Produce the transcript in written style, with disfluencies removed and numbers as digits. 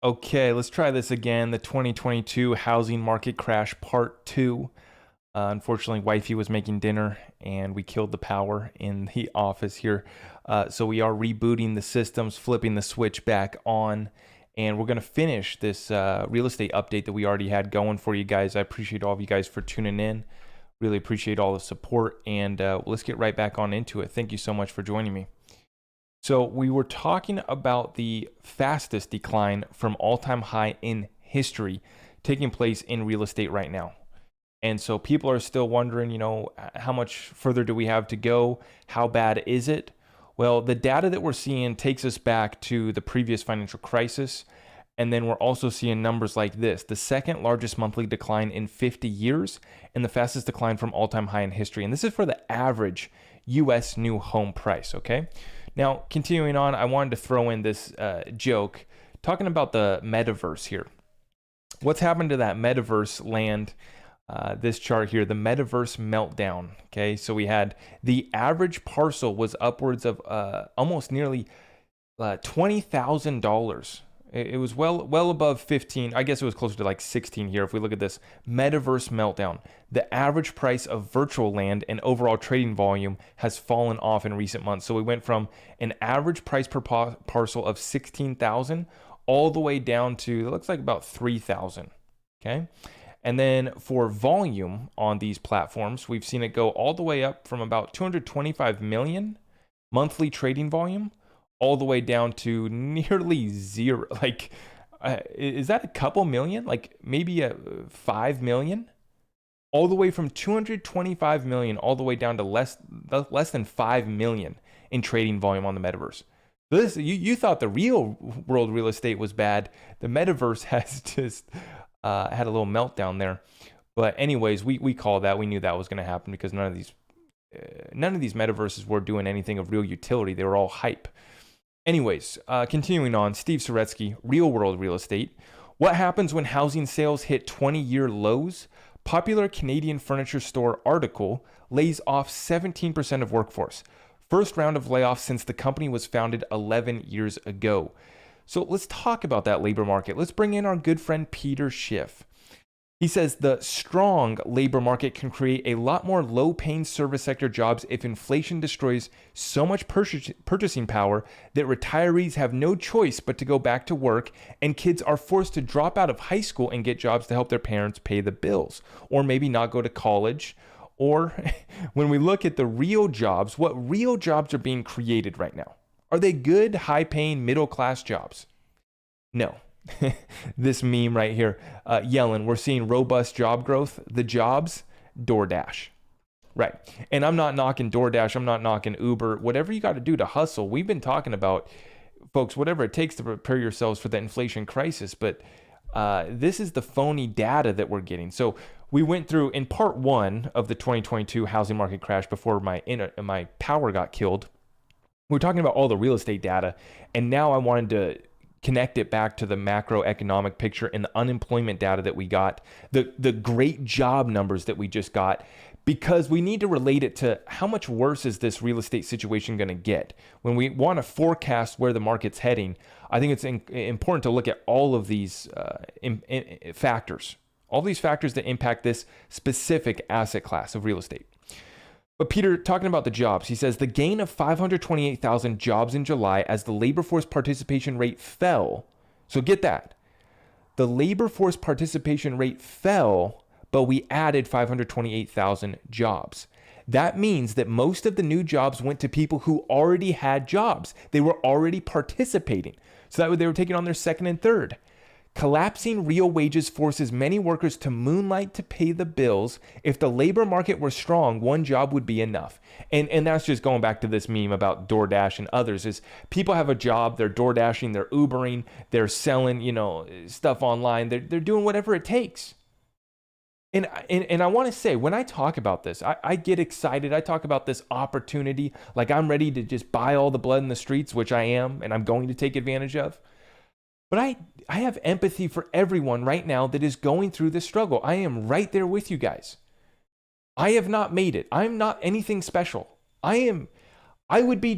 Okay, let's try this again. The 2022 housing market crash part two. Unfortunately, wifey was making dinner and we killed the power in the office here. So we are rebooting the systems, flipping the switch back on, and we're going to finish this real estate update that we already had going for you guys. I appreciate all of you guys for tuning in. Really appreciate all the support, and let's get right back on into it. Thank you so much for joining me. So we were talking about the fastest decline from all-time high in history taking place in real estate right now. And so people are still wondering, how much further do we have to go? How bad is it? Well, the data that we're seeing takes us back to the previous financial crisis. And then we're also seeing numbers like this: the second largest monthly decline in 50 years and the fastest decline from all-time high in history. And this is for the average US new home price, okay? Now, continuing on, I wanted to throw in this joke, talking about the metaverse here. What's happened to that metaverse land? This chart here, the metaverse meltdown. Okay, so we had the average parcel was upwards of almost nearly $20,000. It was well above 15. I guess it was closer to like 16 here. If we look at this metaverse meltdown, the average price of virtual land and overall trading volume has fallen off in recent months. So we went from an average price per parcel of 16,000 all the way down to, it looks like about 3,000. Okay. And then for volume on these platforms, we've seen it go all the way up from about 225 million monthly trading volume all the way down to nearly zero. Like, is that a couple million? Like maybe 5 million? All the way from 225 million all the way down to less than 5 million in trading volume on the metaverse. This, you thought the real world real estate was bad. The metaverse has just had a little meltdown there. But anyways, we call that. We knew that was going to happen because none of these metaverses were doing anything of real utility. They were all hype. Anyways, continuing on, Steve Saretsky, Real World Real Estate. What happens when housing sales hit 20-year lows? Popular Canadian furniture store article lays off 17% of workforce. First round of layoffs since the company was founded 11 years ago. So let's talk about that labor market. Let's bring in our good friend Peter Schiff. He says the strong labor market can create a lot more low-paying service sector jobs if inflation destroys so much purchasing power that retirees have no choice but to go back to work, and kids are forced to drop out of high school and get jobs to help their parents pay the bills, or maybe not go to college. Or when we look at the real jobs, what real jobs are being created right now? Are they good, high-paying, middle-class jobs? No. This meme right here, yelling, we're seeing robust job growth. The jobs, DoorDash. Right. And I'm not knocking DoorDash. I'm not knocking Uber. Whatever you got to do to hustle. We've been talking about, folks, whatever it takes to prepare yourselves for the inflation crisis. But this is the phony data that we're getting. So we went through in part one of the 2022 housing market crash before my power got killed. We're talking about all the real estate data. And now I wanted to connect it back to the macroeconomic picture and the unemployment data that we got, the great job numbers that we just got, because we need to relate it to how much worse is this real estate situation going to get. When we want to forecast where the market's heading, I think it's important to look at all of these factors, all these factors that impact this specific asset class of real estate. But Peter, talking about the jobs, he says the gain of 528,000 jobs in July as the labor force participation rate fell. So get that. The labor force participation rate fell, but we added 528,000 jobs. That means that most of the new jobs went to people who already had jobs. They were already participating. So that way they were taking on their second and third. Collapsing real wages forces many workers to moonlight to pay the bills. If the labor market were strong, one job would be enough. And that's just going back to this meme about DoorDash and others, is people have a job, they're DoorDashing, they're Ubering, they're selling, stuff online. They're doing whatever it takes. And I want to say, when I talk about this, I get excited. I talk about this opportunity like I'm ready to just buy all the blood in the streets, which I am, and I'm going to take advantage of. But I have empathy for everyone right now that is going through this struggle. I am right there with you guys. I have not made it. I'm not anything special. I would be